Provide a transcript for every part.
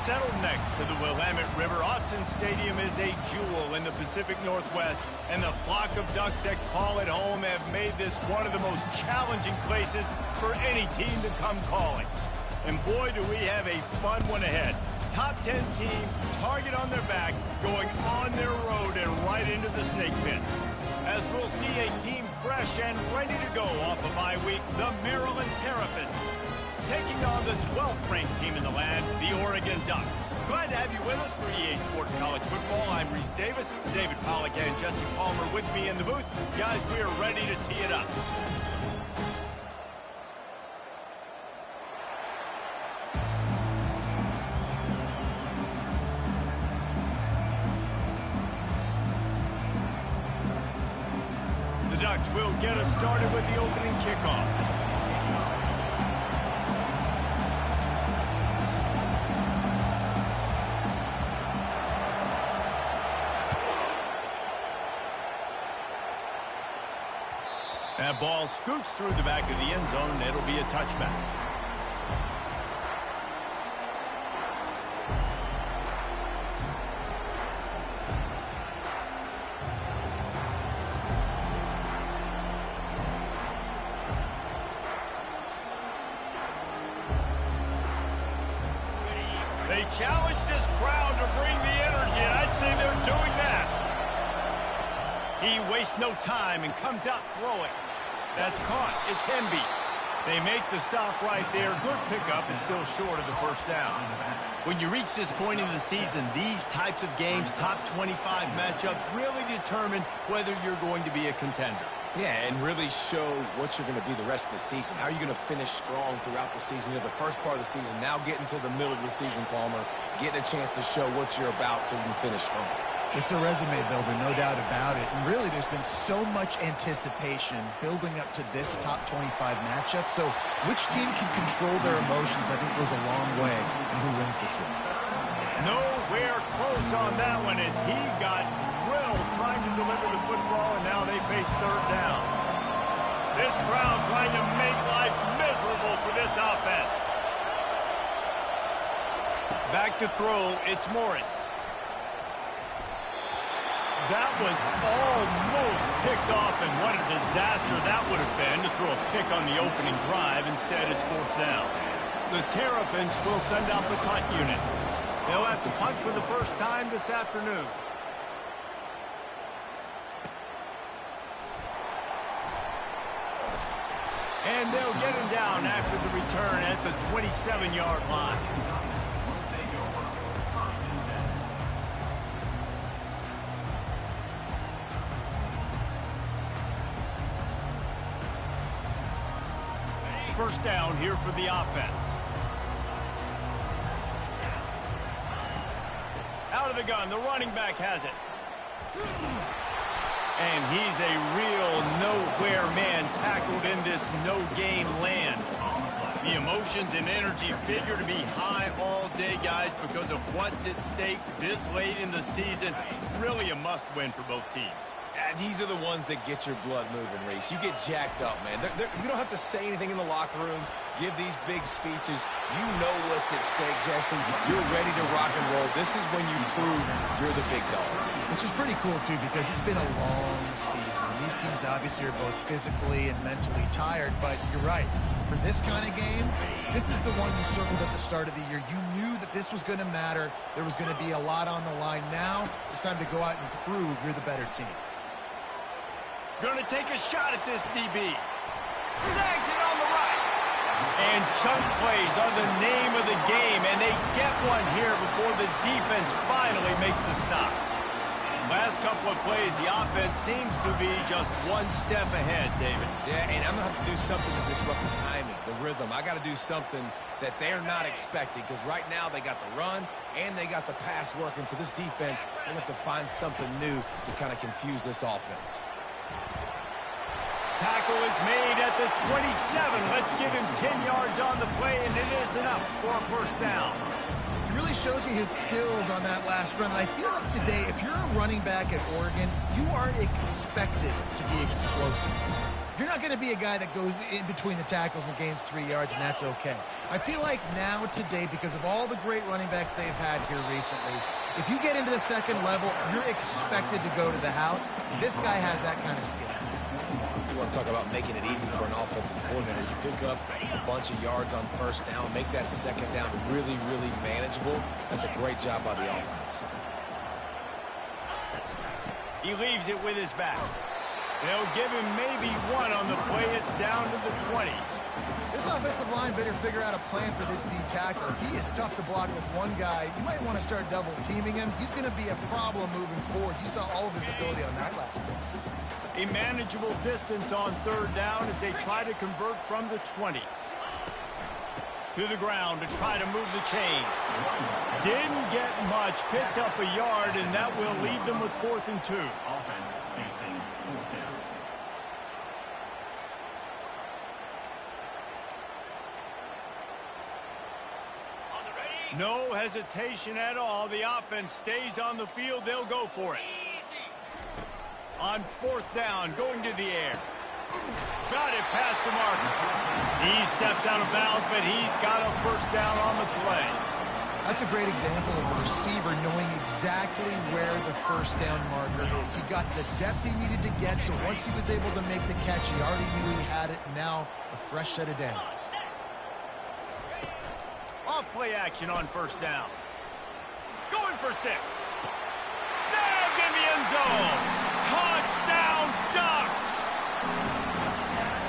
Settled next to the Willamette River, Autzen Stadium is a jewel in the Pacific Northwest, and the flock of ducks that call it home have made this one of the most challenging places for any team to come calling. And boy, do we have a fun one ahead. Top 10 team, target on their back, going on their road and right into the snake pit. As we'll see a team fresh and ready to go off a bye week, the Maryland Terrapins, taking on the 12th-ranked team in the land, the Oregon Ducks. Glad to have you with us for EA Sports College Football. I'm Reese Davis, David Pollack and Jesse Palmer with me in the booth. Guys, we are ready to tee it up. The Ducks will get us started with the opening kickoff. That ball scoots through the back of the end zone. It'll be a touchback. They challenge this crowd to bring the energy, and I'd say they're doing that. He wastes no time and comes out throwing. That's caught. It's Hemby. They make the stop right there. Good pickup and still short of the first down. When you reach this point in the season, these types of games, top 25 matchups, really determine whether you're going to be a contender. Yeah, and really show what you're going to be the rest of the season. How are you going to finish strong throughout the season? You know, the first part of the season, now getting to the middle of the season, Palmer, getting a chance to show what you're about so you can finish strong. It's a resume builder, no doubt about it. And really, there's been so much anticipation building up to this top 25 matchup. So which team can control their emotions, I think, goes a long way in who wins this one. Nowhere close on that one as he got drilled trying to deliver the football, and now they face third down. This crowd trying to make life miserable for this offense. Back to throw, it's Morris. That was almost picked off, and what a disaster that would have been to throw a pick on the opening drive. Instead, it's fourth down. The Terrapins will send out the punt unit. They'll have to punt for the first time this afternoon. And they'll get him down after the return at the 27-yard line. First down here for the offense. Out of the gun, the running back has it. And he's a real nowhere man tackled in this no-game land. The emotions and energy figure to be high all day, guys, because of what's at stake this late in the season. Really a must-win for both teams. These are the ones that get your blood moving, Reese. You get jacked up, man. You don't have to say anything in the locker room, give these big speeches. You know what's at stake, Jesse. You're ready to rock and roll. This is when you prove you're the big dog. Which is pretty cool, too, because it's been a long season. These teams obviously are both physically and mentally tired, but you're right. For this kind of game, this is the one you circled at the start of the year. You knew that this was going to matter. There was going to be a lot on the line. Now it's time to go out and prove you're the better team. Going to take a shot at this DB. Snags it on the right. And chunk plays are the name of the game, and they get one here before the defense finally makes the stop. Last couple of plays, the offense seems to be just one step ahead, David. Yeah, and I'm going to have to do something to disrupt the timing, the rhythm. I got to do something that they're not expecting, because right now they got the run and they got the pass working, so this defense, they're going to have to find something new to kind of confuse this offense. Tackle is made at the 27. Let's give him 10 yards on the play, and it is enough for a first down. He really shows you his skills on that last run. I feel like today, if you're a running back at Oregon, you are expected to be explosive. You're not going to be a guy that goes in between the tackles and gains 3 yards, and that's okay. I feel like now, today, because of all the great running backs they've had here recently, if you get into the second level, you're expected to go to the house. This guy has that kind of skill. You want to talk about making it easy for an offensive coordinator. You pick up a bunch of yards on first down, make that second down really, really manageable. That's a great job by the offense. He leaves it with his back. They'll give him maybe one on the play. It's down to the 20. This offensive line better figure out a plan for this D tackle. He is tough to block with one guy. You might want to start double teaming him. He's going to be a problem moving forward. You saw all of his ability on that last play. A manageable distance on third down as they try to convert from the 20. To the ground to try to move the chains. Didn't get much, picked up a yard, and that will leave them with 4th and 2. No hesitation at all. The offense stays on the field. They'll go for it. On 4th down, going to the air. Got it past the marker. He steps out of bounds, but he's got a 1st down on the play. That's a great example of a receiver knowing exactly where the 1st down marker is. He got the depth he needed to get, so once he was able to make the catch, he already knew he had it. Now, a fresh set of downs. Off play action on 1st down. Going for 6. Snagged in the end zone. Touchdown, Ducks!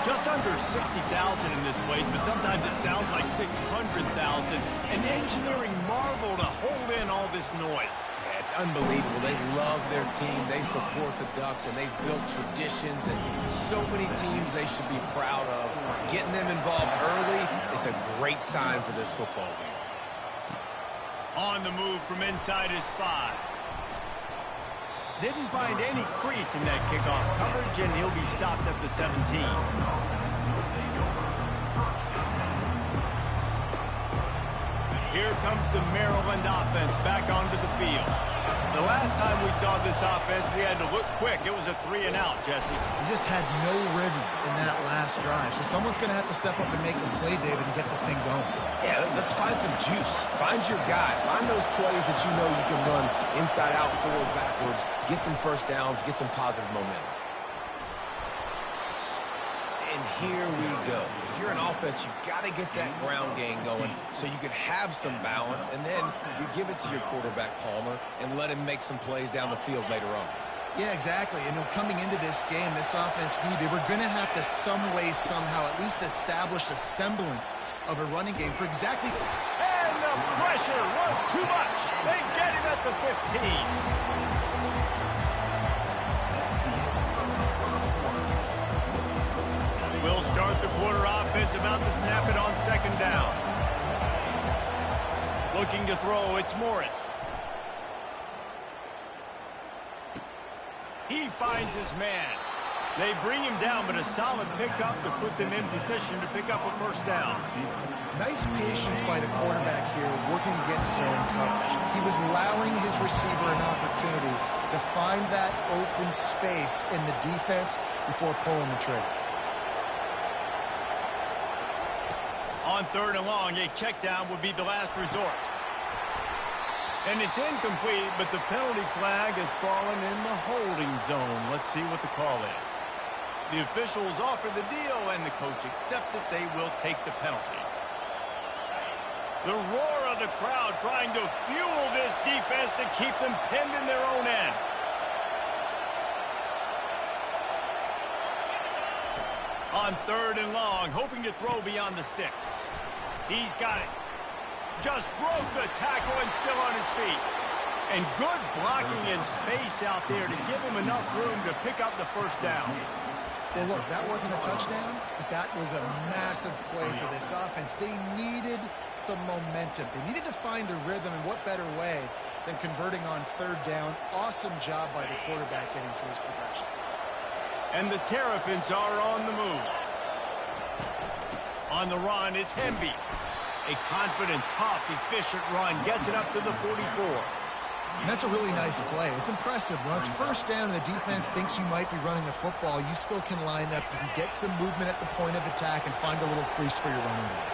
Just under 60,000 in this place, but sometimes it sounds like 600,000. An engineering marvel to hold in all this noise. Yeah, it's unbelievable. They love their team. They support the Ducks, and they've built traditions and so many teams they should be proud of. Getting them involved early is a great sign for this football game. On the move from inside his 5. Didn't find any crease in that kickoff coverage, and he'll be stopped at the 17. Here comes the Maryland offense back onto the field. The last time we saw this offense, we had to look quick. It was a 3 and out, Jesse. He just had no rhythm in that last drive. So someone's going to have to step up and make a play, David, and get this thing going. Yeah, let's find some juice. Find your guy. Find those plays that you know you can run inside out, forward, backwards. Get some 1st downs. Get some positive momentum. And here we go. If you're an offense, you got to get that ground game going so you can have some balance, and then you give it to your quarterback, Palmer, and let him make some plays down the field later on. Yeah, exactly. And coming into this game, this offense knew they were going to have to some way, somehow, at least establish a semblance of a running game for exactly... And the pressure was too much. They get him at the 15. We'll start the quarter offense, about to snap it on 2nd down. Looking to throw, it's Morris. He finds his man. They bring him down, but a solid pickup to put them in position to pick up a 1st down. Nice patience by the quarterback here, working against zone coverage. He was allowing his receiver an opportunity to find that open space in the defense before pulling the trigger. On 3rd and long, a check down would be the last resort. And it's incomplete, but the penalty flag has fallen in the holding zone. Let's see what the call is. The officials offer the deal, and the coach accepts it. They will take the penalty. The roar of the crowd trying to fuel this defense to keep them pinned in their own end. On 3rd and long, hoping to throw beyond the sticks. He's got it. Just broke the tackle and still on his feet. And good blocking and space out there to give him enough room to pick up the 1st down. Well, look, that wasn't a touchdown, but that was a massive play for this offense. They needed some momentum. They needed to find a rhythm, and what better way than converting on 3rd down. Awesome job by the quarterback getting through his protection. And the Terrapins are on the move. On the run, it's Hemby. A confident, tough, efficient run gets it up to the 44. And that's a really nice play. It's impressive. When it's first down and the defense thinks you might be running the football, you still can line up. You can get some movement at the point of attack and find a little crease for your running back.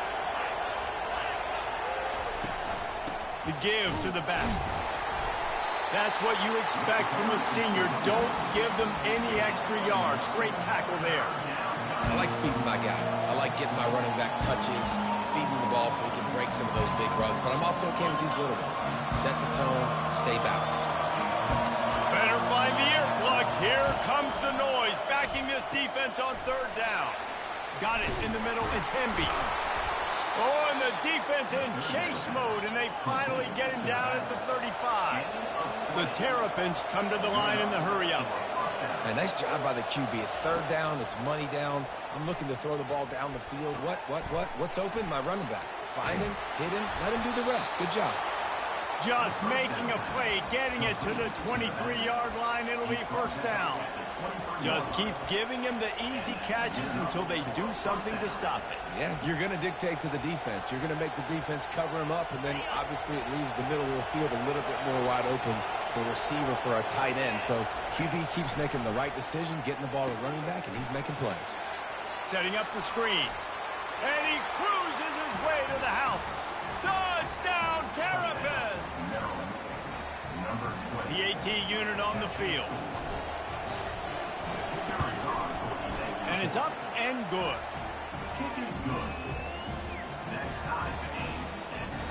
The give to the back. That's what you expect from a senior. Don't give them any extra yards. Great tackle there. I like feeding my guy. I like getting my running back touches, feeding the ball so he can break some of those big runs. But I'm also okay with these little ones. Set the tone, stay balanced. Better find the earplugs. Here comes the noise. Backing this defense on third down. Got it in the middle. It's Hemby. Oh, and the defense in chase mode, and they finally get him down at the 35. The Terrapins come to the line in the hurry-up. A nice job by the QB. It's third down. It's money down. I'm looking to throw the ball down the field. What's open? My running back. Find him, hit him, let him do the rest. Good job. Just making a play, getting it to the 23-yard line. It'll be first down. Just keep giving him the easy catches until they do something to stop it. Yeah, you're going to dictate to the defense. You're going to make the defense cover him up, and then obviously it leaves the middle of the field a little bit more wide open for receiver for a tight end. So QB keeps making the right decision, getting the ball to running back, and he's making plays. Setting up the screen. And he cruises his way to the house. Touchdown, Terrapins! The AT unit on the field. And it's up and good.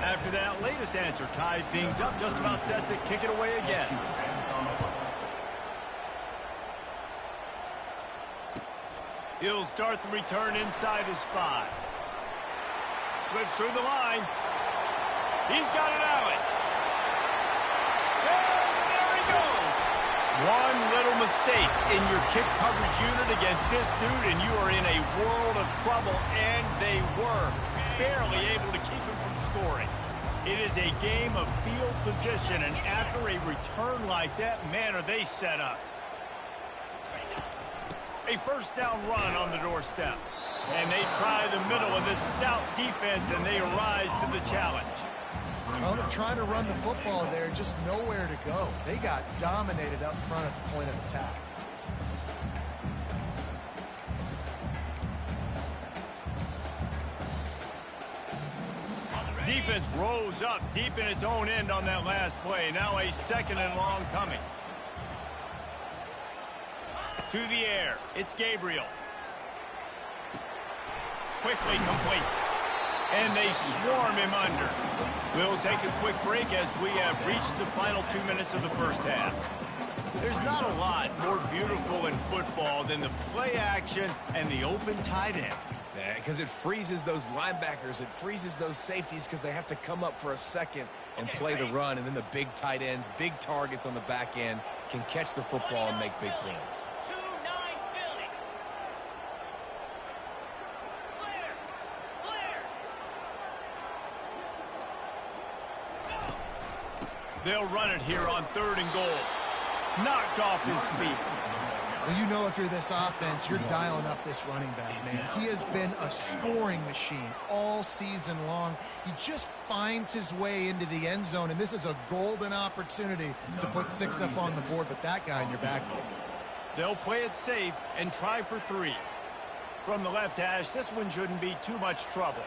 After that latest answer tied things up, just about set to kick it away again. He'll start the return inside his 5. Slips through the line. He's got it out. And there he goes. One little mistake in your kick coverage unit against this dude, and you are in a world of trouble, and they were barely able to keep him from scoring. It is a game of field position, and after a return like that, man, are they set up. A first down run on the doorstep. And they try the middle of this stout defense, and they rise to the challenge. Well, they're trying to run the football there, just nowhere to go. They got dominated up front at the point of attack. Defense rose up deep in its own end on that last play. Now a second and long coming. To the air. It's Gabriel. Quickly complete. And they swarm him under. We'll take a quick break as we have reached the final 2 minutes of the first half. There's not a lot more beautiful in football than the play action and the open tight end. Yeah, because it freezes those linebackers. It freezes those safeties because they have to come up for a second and play the run. And then the big tight ends, big targets on the back end can catch the football and make big plays. They'll run it here on 3rd and goal. Knocked off his feet. Well, you know if you're this offense, you're dialing up this running back, man. He has been a scoring machine all season long. He just finds his way into the end zone, and this is a golden opportunity to put 6 up on the board with that guy in your backfield. They'll play it safe and try for 3. From the left hash, this one shouldn't be too much trouble.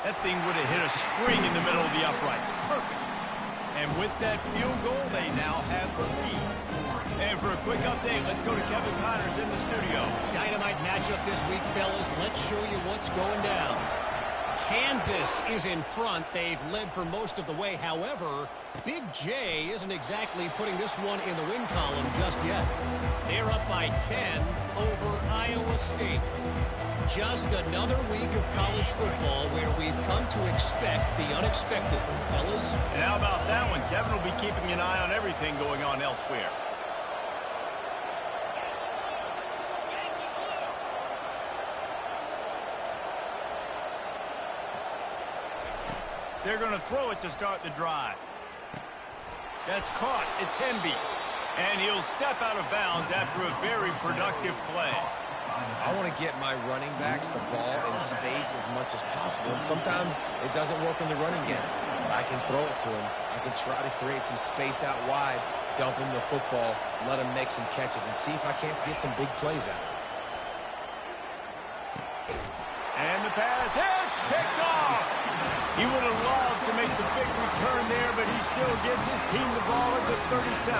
That thing would have hit a string in the middle of the uprights. Perfect. And with that field goal, they now have the lead. And for a quick update, let's go to Kevin Connors in the studio. Dynamite matchup this week, fellas. Let's show you what's going down. Kansas is in front. They've led for most of the way. However, Big J isn't exactly putting this one in the win column just yet. They're up by 10 over Iowa State. Just another week of college football where we've come to expect the unexpected, fellas. And how about that one? Kevin will be keeping an eye on everything going on elsewhere. They're going to throw it to start the drive. That's caught. It's Hemby. And he'll step out of bounds after a very productive play. I want to get my running backs the ball in space as much as possible. And sometimes it doesn't work in the running game. But I can throw it to him. I can try to create some space out wide, dump him the football, let him make some catches, and see if I can't get some big plays out of it. And the pass hits, picked off. He would have loved to make the big return there, but he still gives his team the ball at the 37.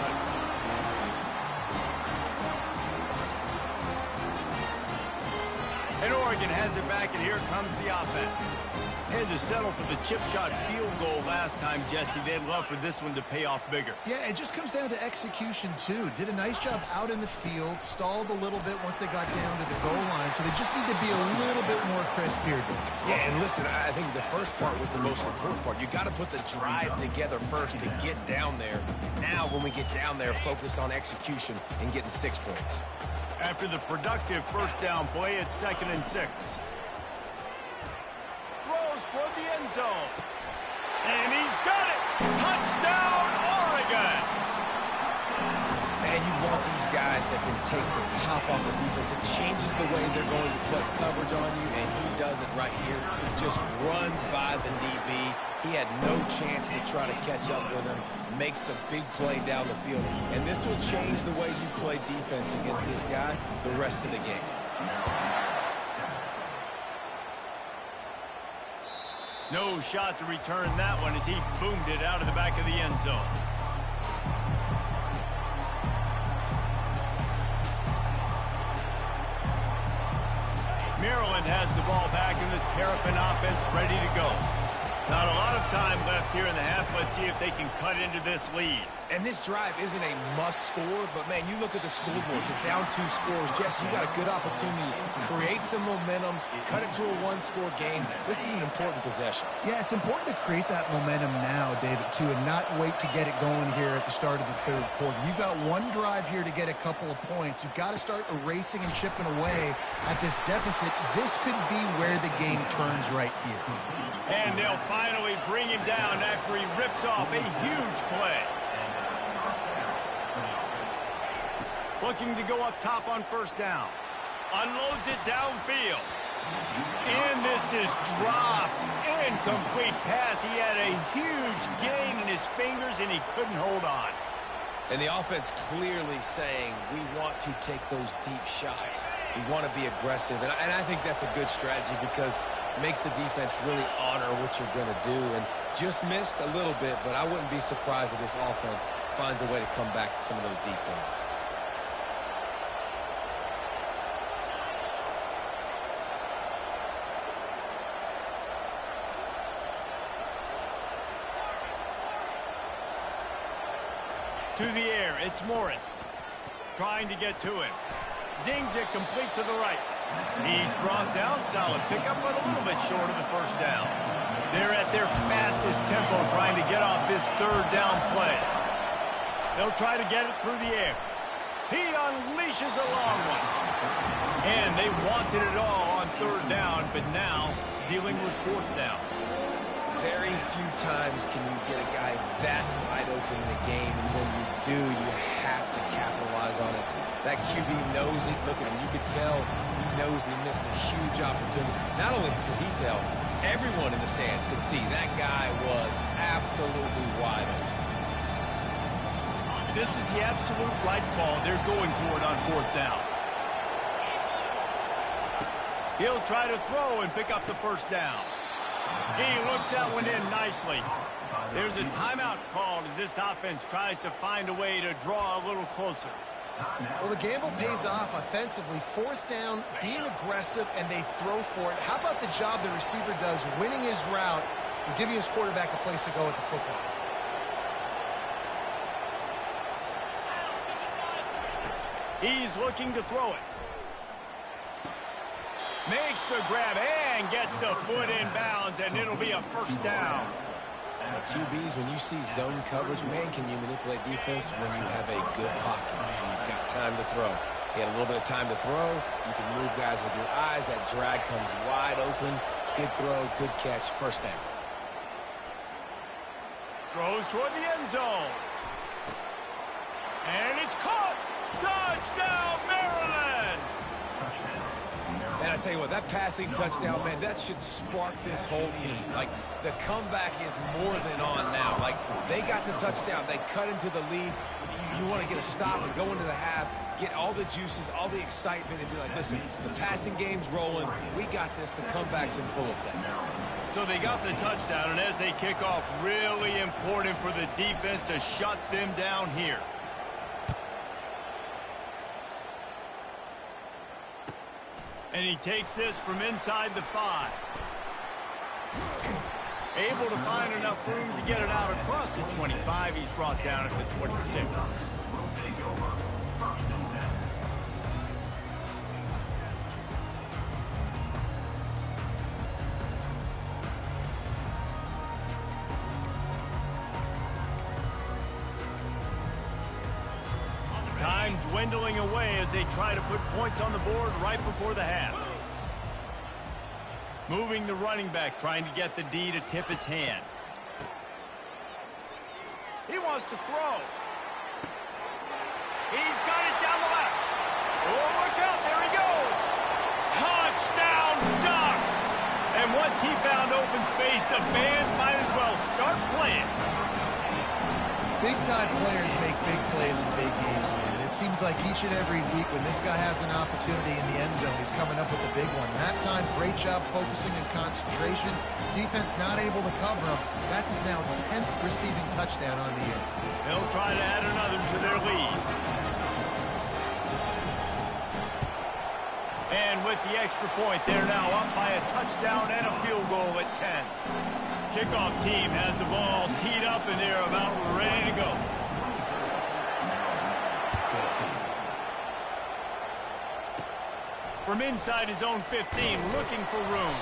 And Oregon has it back, and here comes the offense. Had to settle for the chip shot field goal last time, Jesse. They'd love for this one to pay off bigger. Yeah, it just comes down to execution, too. Did a nice job out in the field, stalled a little bit once they got down to the goal line, so they just need to be a little bit more crisp here, Dick. Yeah, and listen, I think the first part was the most important part. You got to put the drive together first to get down there. Now, when we get down there, focus on execution and getting 6 points. After the productive first down play, it's 2nd and 6. Throws toward the end zone. And he's got it! Touchdown, Oregon! Man, you want these guys that can take the top off the defense. It changes the way they're going to play coverage on you, and he does it right here. Just runs by the DB. He had no chance to try to catch up with him. Makes the big play down the field. And this will change the way you play defense against this guy the rest of the game. No shot to return that one as he boomed it out of the back of the end zone. Maryland has the ball back in the Terrapin offense ready to go. Not a lot of time left here in the half. Let's see if they can cut into this lead. And this drive isn't a must score, but, man, you look at the scoreboard. You're down 2 scores. Jesse, you got a good opportunity. Create some momentum. Cut it to a 1-score game. This is an important possession. Yeah, it's important to create that momentum now, David, too, and not wait to get it going here at the start of the third quarter. You've got one drive here to get a couple of points. You've got to start erasing and chipping away at this deficit. This could be where the game turns right here. And they'll finally bring him down after he rips off a huge play. Looking to go up top on first down. Unloads it downfield. And this is dropped. Incomplete pass. He had a huge gain in his fingers, and he couldn't hold on. And the offense clearly saying, we want to take those deep shots. We want to be aggressive. And I think that's a good strategy because it makes the defense really honor what you're going to do. And just missed a little bit, but I wouldn't be surprised if this offense finds a way to come back to some of those deep things. To the air, it's Morris. Trying to get to him. Zings it complete to the right. He's brought down, solid pickup, but a little bit short of the first down. They're at their fastest tempo trying to get off this third down play. They'll try to get it through the air. He unleashes a long one. And they wanted it all on third down, but now dealing with fourth down. Very few times can you get a guy that wide open in a game, and when you do, you have to capitalize on it. That QB knows it. Look at him. You could tell he knows he missed a huge opportunity. Not only could he tell, everyone in the stands could see that guy was absolutely wide open. This is the absolute right call. They're going for it on fourth down. He'll try to throw and pick up the first down. He looks that one in nicely. There's a timeout called as this offense tries to find a way to draw a little closer. Well, the gamble pays off offensively. Fourth down, being aggressive, and they throw for it. How about the job the receiver does, winning his route and giving his quarterback a place to go with the football? He's looking to throw it. Makes the grab and gets the foot in bounds, and it'll be a first down. QBs, when you see zone coverage, man, can you manipulate defense when you have a good pocket and you've got time to throw. He had a little bit of time to throw. You can move guys with your eyes. That drag comes wide open. Good throw, good catch, first down. Throws toward the end zone. And it's caught. Touchdown, Maryland! tell you what, that passing touchdown, man, that should spark this whole team. Like, the comeback is more than on now. Like, they got the touchdown. They cut into the lead. You want to get a stop and go into the half, get all the juices, all the excitement, and be like, listen, the passing game's rolling. We got this. The comeback's in full effect. So they got the touchdown, and as they kick off, really important for the defense to shut them down here. And he takes this from inside the 5. Able to find enough room to get it out across the 25. He's brought down at the 26. Time dwindling away as they try to put points on the board right before the half. Moving the running back, trying to get the D to tip its hand. He wants to throw. He's got it down the left. Oh, look out, there he goes. Touchdown, Ducks! And once he found open space, the band might as well start playing. Big-time players make big plays in big games, man. It seems like each and every week when this guy has an opportunity in the end zone, he's coming up with a big one. That time, great job focusing and concentration. Defense not able to cover him. That's his now 10th receiving touchdown on the year. They'll try to add another to their lead. And with the extra point, they're now up by a touchdown and a field goal at 10. Kickoff team has the ball teed up, and they're about ready to go. From inside his own 15, looking for room.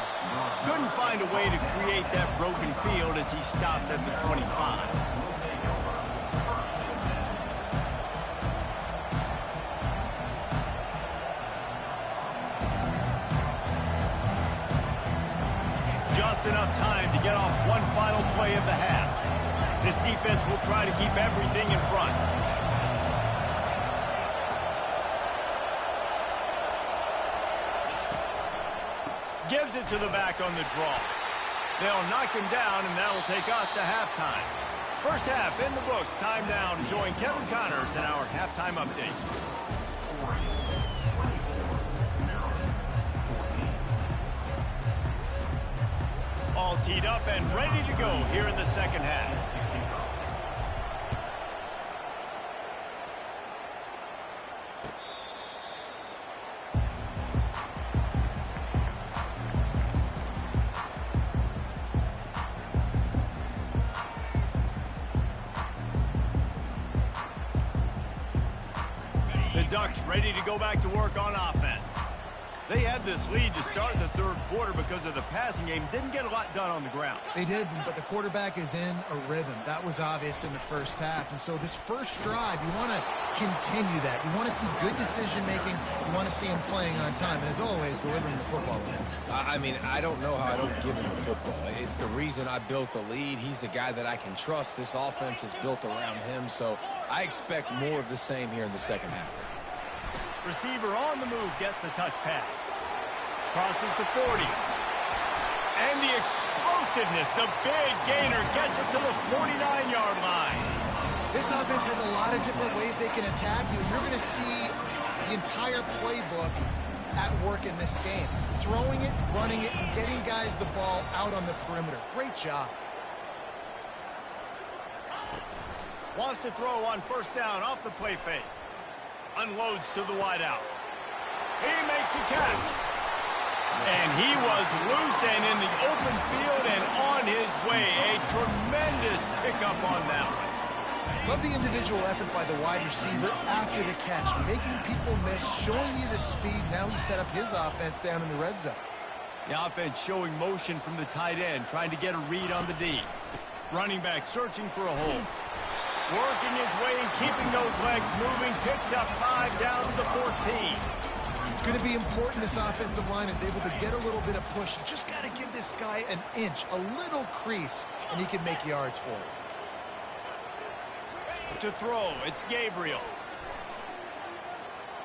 Couldn't find a way to create that broken field as he stopped at the 25. Just enough time to get off one final play of the half. This defense will try to keep everything in front. Gives it to the back on the draw. They'll knock him down, and that'll take us to halftime. First half in the books. Time down. Join Kevin Connors in our halftime update. All teed up and ready to go here in the second half. The Ducks ready to go back to work on offense. They had this lead to start the third quarter because of the passing game. Didn't get a lot done on the ground. They did, but the quarterback is in a rhythm. That was obvious in the first half. And so this first drive, you want to continue that. You want to see good decision-making. You want to see him playing on time. And as always, delivering the football. I mean, I don't know how I don't give him the football. It's the reason I built the lead. He's the guy that I can trust. This offense is built around him. So I expect more of the same here in the second half. Receiver on the move gets the touch pass. Crosses the 40. And the explosiveness, the big gainer gets it to the 49-yard line. This offense has a lot of different ways they can attack you. You're going to see the entire playbook at work in this game. Throwing it, running it, and getting guys the ball out on the perimeter. Great job. Wants to throw on first down off the play fake. Unloads to the wideout. He makes a catch. And he was loose and in the open field and on his way. A tremendous pickup on that one. Love the individual effort by the wide receiver after the catch. Making people miss, showing you the speed. Now he set up his offense down in the red zone. The offense showing motion from the tight end, trying to get a read on the D. Running back searching for a hole. Working his way and keeping those legs moving. Picks up 5 down to the 14. It's going to be important this offensive line is able to get a little bit of push. You just got to give this guy an inch, a little crease, and he can make yards for it. To throw, it's Gabriel.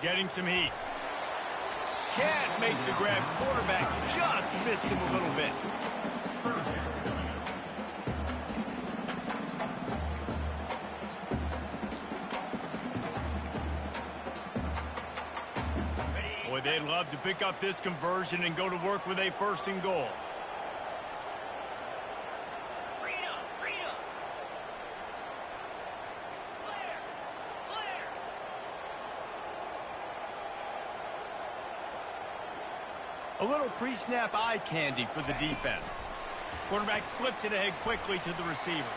Getting some heat. can't make the grab. Quarterback just missed him a little bit. Boy, they'd love to pick up this conversion and go to work with a 1st and goal. A little pre-snap eye candy for the defense. Quarterback flips it ahead quickly to the receiver.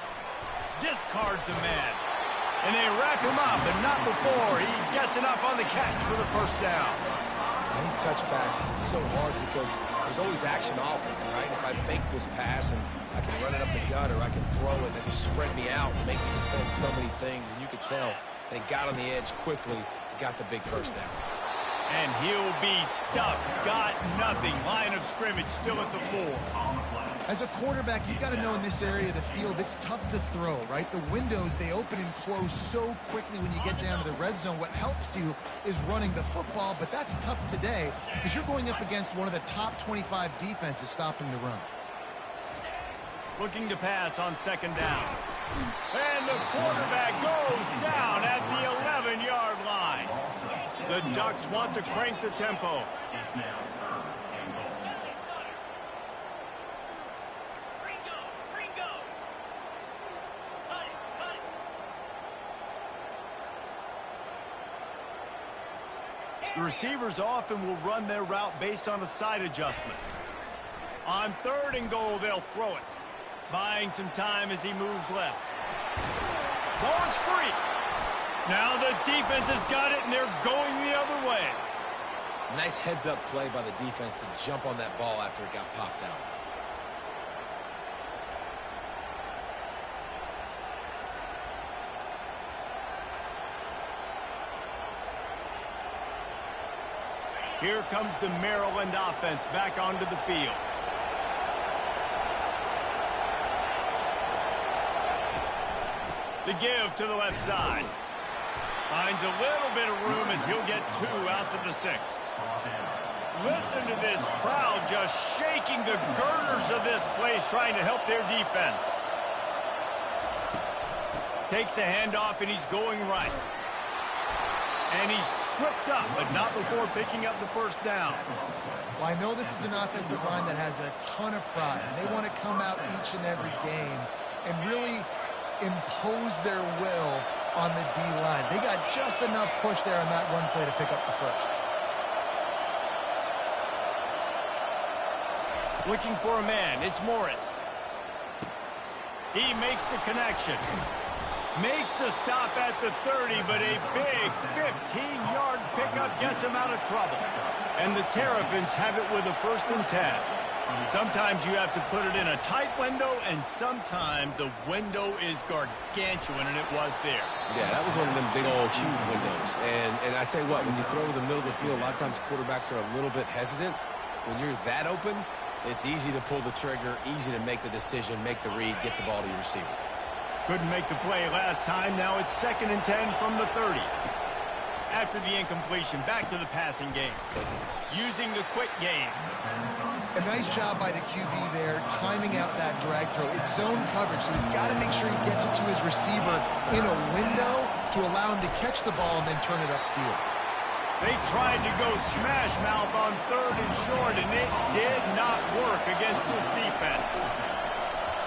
Discards a man. And they wrap him up, but not before he gets enough on the catch for the 1st down. And these touch passes, it's so hard because there's always action off of it, right? If I fake this pass and I can run it up the gut or I can throw it and just spread me out and make me defend so many things. And you could tell they got on the edge quickly, got the big 1st down. And he'll be stuffed. Got nothing. Line of scrimmage still at the 4. As a quarterback, you've got to know in this area of the field, it's tough to throw, right? The windows, they open and close so quickly when you get down to the red zone. What helps you is running the football, but that's tough today because you're going up against one of the top 25 defenses stopping the run. Looking to pass on 2nd down. And the quarterback goes down at the 11-yard line. The Ducks want to crank the tempo. The receivers often will run their route based on a side adjustment. On 3rd and goal, they'll throw it. Buying some time as he moves left. Ball is free. Now the defense has got it, and they're going the other way. Nice heads-up play by the defense to jump on that ball after it got popped out. Here comes the Maryland offense back onto the field. The give to the left side. Finds a little bit of room as he'll get 2 out to the 6. Listen to this crowd just shaking the girders of this place trying to help their defense. Takes the handoff and he's going right. And he's tripped up, but not before picking up the 1st down. Well, I know this is an offensive line that has a ton of pride. They want to come out each and every game and really impose their will on the D-line. They got just enough push there on that run play to pick up the 1st. Looking for a man. It's Morris. He makes the connection. Makes the stop at the 30, but a big 15-yard pickup gets him out of trouble. And the Terrapins have it with a 1st and 10. Sometimes you have to put it in a tight window, and sometimes the window is gargantuan, and it was there. Yeah, that was one of them big old huge windows. And I tell you what, when you throw to the middle of the field, a lot of times quarterbacks are a little bit hesitant. When you're that open, it's easy to pull the trigger, easy to make the decision, make the read, get the ball to your receiver. Couldn't make the play last time. Now it's 2nd and 10 from the 30. After the incompletion, back to the passing game. Using the quick game. A nice job by the QB there, timing out that drag throw. It's zone coverage, so he's got to make sure he gets it to his receiver in a window to allow him to catch the ball and then turn it upfield. They tried to go smash mouth on 3rd and short, and it did not work against this defense.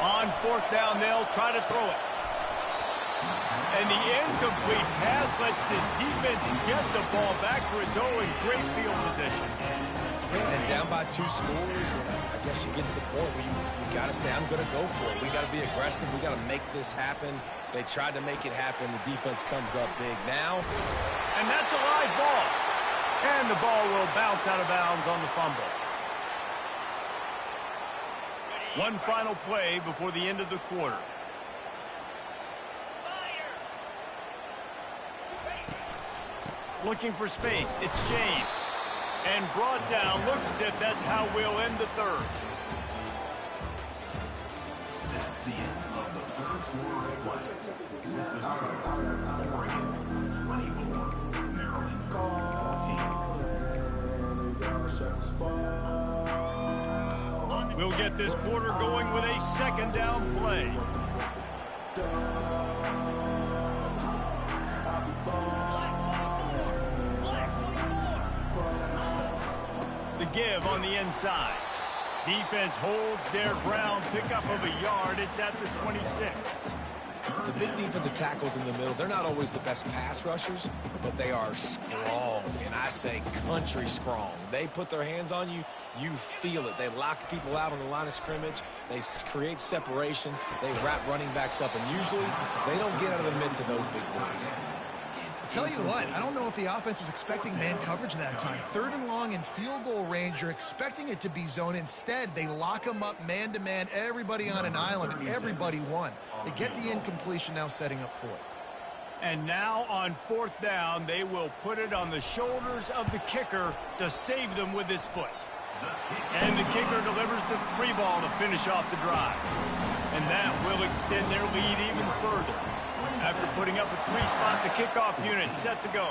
On 4th down, they'll try to throw it. And the incomplete pass lets this defense get the ball back for its own great field position. And down by 2 scores, and I guess you get to the point where you got to say, I'm going to go for it. We got to be aggressive. We got to make this happen. They tried to make it happen. The defense comes up big now. And that's a live ball. And the ball will bounce out of bounds on the fumble. One final play before the end of the quarter. Looking for space. It's James. And brought down. Looks as if that's how we'll end the 3rd. That's the end of the 3rd quarter of play. Oregon 24, Maryland 14. We'll get this quarter going with a second down play. The give on the inside. Defense holds their ground, pickup of a yard. It's at the 26. The big defensive tackles in the middle, they're not always the best pass rushers, but they are strong, and I say country strong. They put their hands on you, you feel it. They lock people out on the line of scrimmage. They create separation. They wrap running backs up, and usually they don't get out of the midst of those big boys. Tell you what, I don't know if the offense was expecting man coverage that time. 3rd and long in field goal range, you're expecting it to be zone. Instead, they lock them up man-to-man, everybody on an island, and everybody won. They get the incompletion, now setting up 4th. And now on 4th down, they will put it on the shoulders of the kicker to save them with his foot. And the kicker delivers the 3 ball to finish off the drive. And that will extend their lead even further. After putting up a 3-spot, the kickoff unit set to go.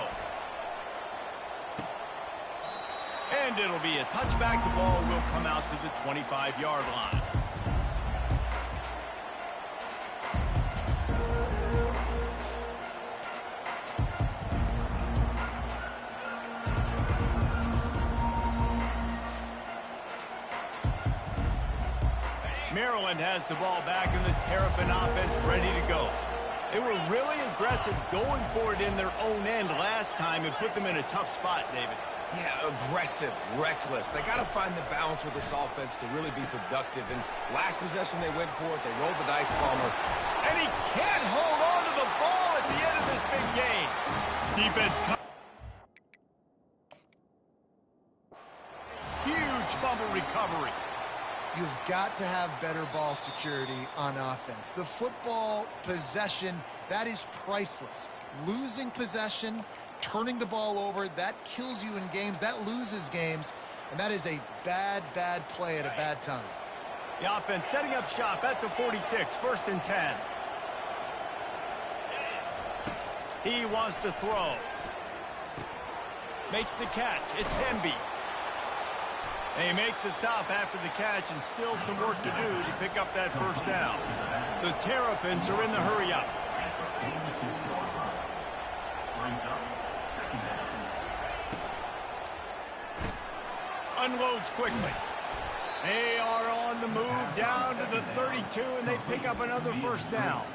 And it'll be a touchback. The ball will come out to the 25-yard line. Maryland has the ball back and the Terrapin offense ready to go. They were really aggressive going for it in their own end last time and put them in a tough spot, David. Yeah, aggressive, reckless. They got to find the balance with this offense to really be productive. And last possession, they went for it. They rolled the dice, Palmer. And he can't hold on to the ball at the end of this big game. Defense huge fumble recovery. You've got to have better ball security on offense. The football possession, that is priceless. Losing possession, turning the ball over, that kills you in games, that loses games, and that is a bad, bad play at a bad time. The offense setting up shop at the 46, 1st and 10. He wants to throw. Makes the catch. It's Hemby. They make the stop after the catch, and still some work to do to pick up that 1st down. The Terrapins are in the hurry-up. Unloads quickly. They are on the move down to the 32, and they pick up another 1st down.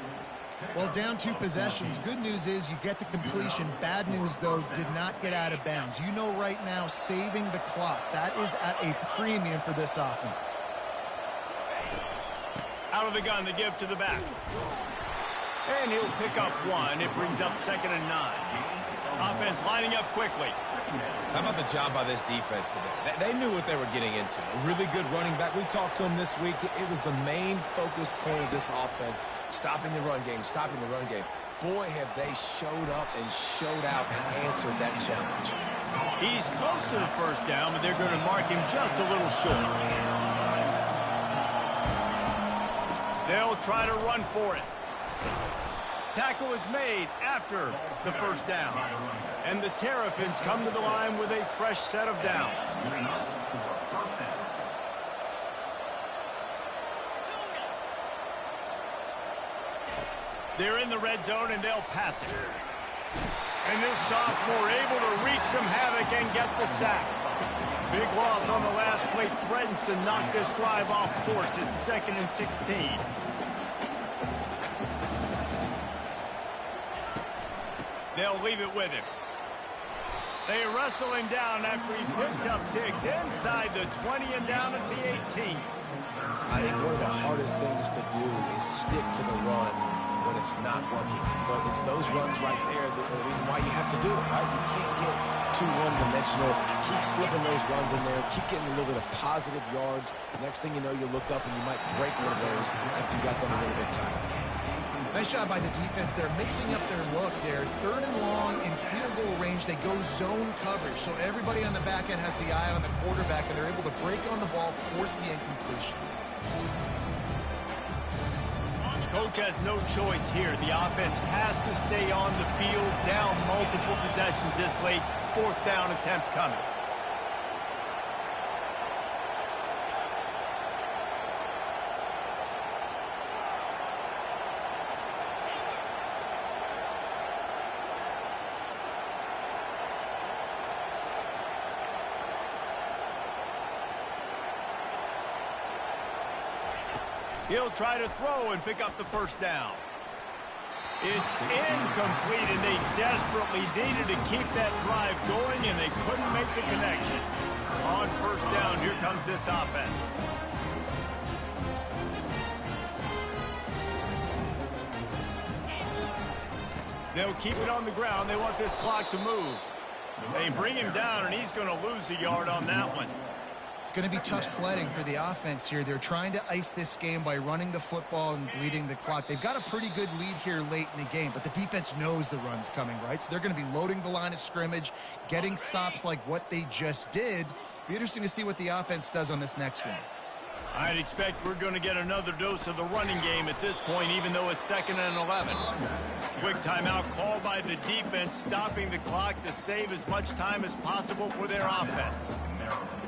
Well, down 2 possessions. Good news is you get the completion. Bad news, though, did not get out of bounds. You know right now, saving the clock. That is at a premium for this offense. Out of the gun, the give to the back. And he'll pick up 1. It brings up 2nd and 9. Offense lining up quickly. How about the job by this defense today? They knew what they were getting into. A really good running back. We talked to him this week. It was the main focus point of this offense, stopping the run game, stopping the run game. Boy, have they showed up and showed out and answered that challenge. He's close to the 1st down, but they're going to mark him just a little short. They'll try to run for it. Tackle is made after the 1st down. And the Terrapins come to the line with a fresh set of downs. They're in the red zone, and they'll pass it. And this sophomore able to wreak some havoc and get the sack. Big loss on the last play threatens to knock this drive off course. It's 2nd and 16. They'll leave it with him. They wrestle him down after he picks up 6 inside the 20 and down at the 18. I think one of the hardest things to do is stick to the run when it's not working. But it's those runs right there that are the reason why you have to do it, right? You can't get too one-dimensional. Keep slipping those runs in there. Keep getting a little bit of positive yards. Next thing you know, you look up and you might break one of those after you got them a little bit tired. Nice job by the defense. They're mixing up their look there. 3rd and long in field goal range. They go zone coverage. So everybody on the back end has the eye on the quarterback, and they're able to break on the ball, force the incompletion. Coach has no choice here. The offense has to stay on the field, down multiple possessions this late. 4th down attempt coming. He'll try to throw and pick up the first down. It's incomplete, and they desperately needed to keep that drive going, and they couldn't make the connection. On first down, here comes this offense. They'll keep it on the ground. They want this clock to move. They bring him down, and he's going to lose a yard on that one. It's going to be tough sledding for the offense here. They're trying to ice this game by running the football and bleeding the clock. They've got a pretty good lead here late in the game, but the defense knows the run's coming, right? So they're going to be loading the line of scrimmage, getting stops like what they just did. Be interesting to see what the offense does on this next one. I'd expect we're going to get another dose of the running game at this point, even though it's 2nd and 11. Quick timeout called by the defense, stopping the clock to save as much time as possible for their offense.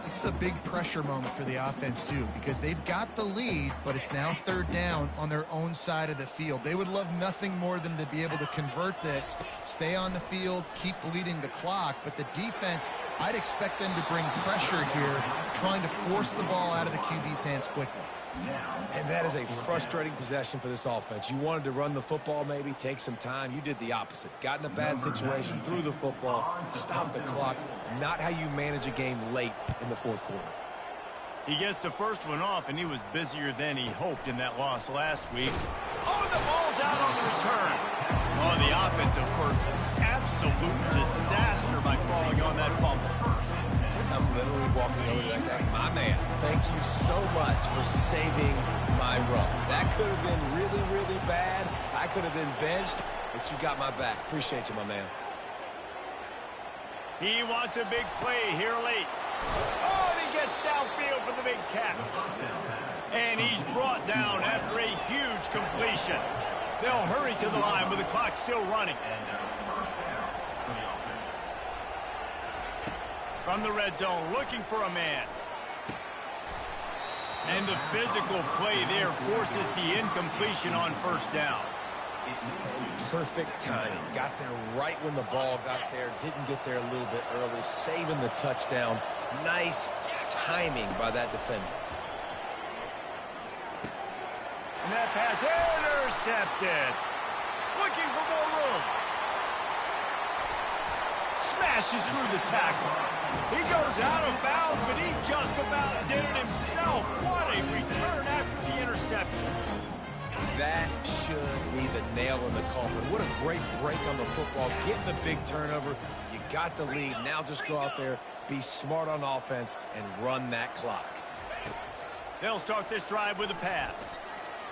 This is a big pressure moment for the offense, too, because they've got the lead, but it's now 3rd down on their own side of the field. They would love nothing more than to be able to convert this, stay on the field, keep bleeding the clock, but the defense, I'd expect them to bring pressure here, trying to force the ball out of the QB's hands quickly. And that is a frustrating possession for this offense. You wanted to run the football, maybe take some time. You did the opposite. Got in a bad situation, threw the football, stopped the clock. Not how you manage a game late in the 4th quarter. He gets the first one off, and he was busier than he hoped in that loss last week. Oh, the ball's out on the return. Oh, the offense, of course, absolute disaster by falling on that fumble. I'm literally walking over to that guy. My man, thank you so much for saving my run. That could have been really, really bad. I could have been benched, but you got my back. Appreciate you, my man. He wants a big play here late. Oh, and he gets downfield for the big catch. And he's brought down after a huge completion. They'll hurry to the line with the clock still running. From the red zone, looking for a man. And the physical play there forces the incompletion on first down. Perfect timing. Got there right when the ball got there. Didn't get there a little bit early. Saving the touchdown. Nice timing by that defender. And that pass intercepted. Looking for more room. Smashes through the tackle. He goes out of bounds, but he just about did it himself. What a return after the interception. That should be the nail in the coffin. What a great break on the football. Getting the big turnover. You got the lead. Now just go out there, be smart on offense, and run that clock. They'll start this drive with a pass.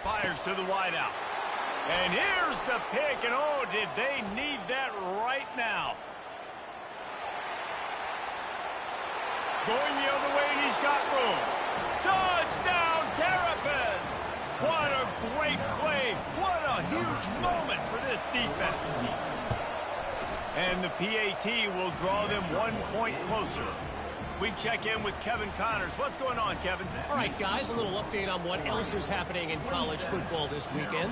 Fires to the wideout. And here's the pick, and oh, did they need that right now. Going the other way, and he's got room. Touchdown, Terrapins! What a great play. What a huge moment for this defense. And the PAT will draw them 1 point closer. We check in with Kevin Connors. What's going on, Kevin? All right, guys, a little update on what else is happening in college football this weekend.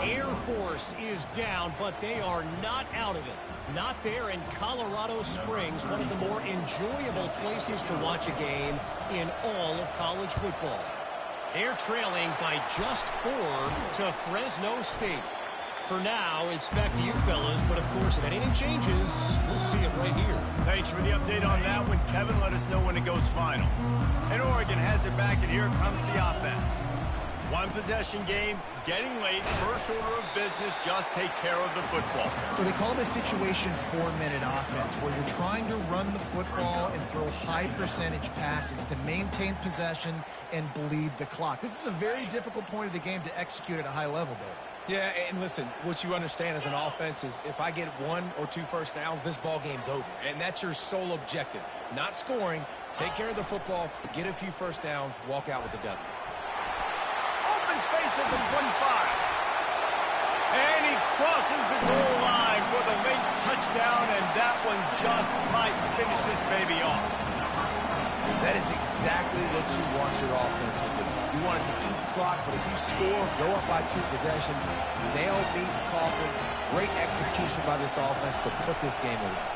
Air Force is down, but they are not out of it. Not there in Colorado Springs, one of the more enjoyable places to watch a game in all of college football. They're trailing by just 4 to Fresno State. For now, it's back to you fellas, but of course, if anything changes, we'll see it right here. Thanks for the update on that one, Kevin. Let us know when it goes final. And Oregon has it back, and here comes the offense. One possession game, getting late, first order of business, just take care of the football. So they call this situation 4-minute offense, where you're trying to run the football and throw high percentage passes to maintain possession and bleed the clock. This is a very difficult point of the game to execute at a high level, Dave. Yeah, and listen, what you understand as an offense is if I get 1 or 2 first downs, this ball game's over. And that's your sole objective. Not scoring, take care of the football, get a few first downs, walk out with the W. Open space at the 25. And he crosses the goal line for the late touchdown, and that one just might finish this baby off. That is exactly what you want your offense to do. You want it to eat clock, but if you score, go up by 2 possessions, nail, beat, coffin. Great execution by this offense to put this game away.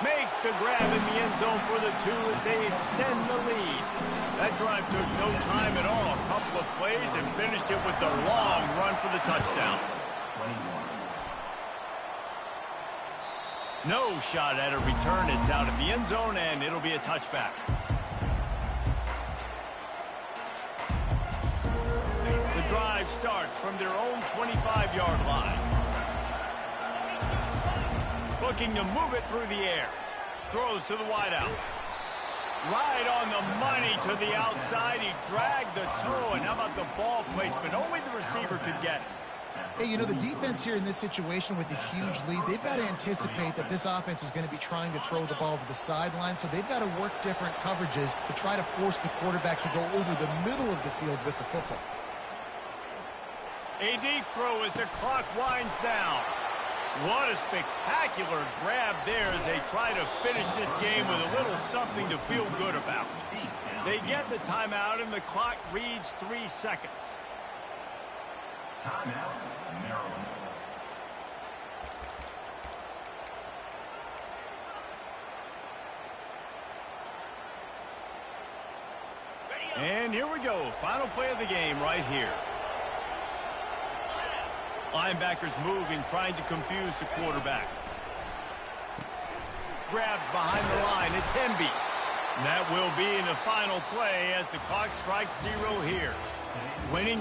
Makes the grab in the end zone for the 2 as they extend the lead. That drive took no time at all. A couple of plays and finished it with the long run for the touchdown. 21. No shot at a return. It's out of the end zone, and it'll be a touchback. The drive starts from their own 25-yard line. Looking to move it through the air. Throws to the wideout. Right on the money to the outside. He dragged the toe, and how about the ball placement? Only the receiver could get it. Hey, you know, the defense here in this situation with a huge lead, they've got to anticipate that this offense is going to be trying to throw the ball to the sideline, so they've got to work different coverages to try to force the quarterback to go over the middle of the field with the football. A deep throw as the clock winds down. What a spectacular grab there as they try to finish this game with a little something to feel good about. They get the timeout, and the clock reads 3 seconds. Timeout, Maryland. And here we go. Final play of the game right here. Linebackers moving, trying to confuse the quarterback. Grabbed behind the line. It's Hemby. That will be in the final play as the clock strikes 0 here. Winning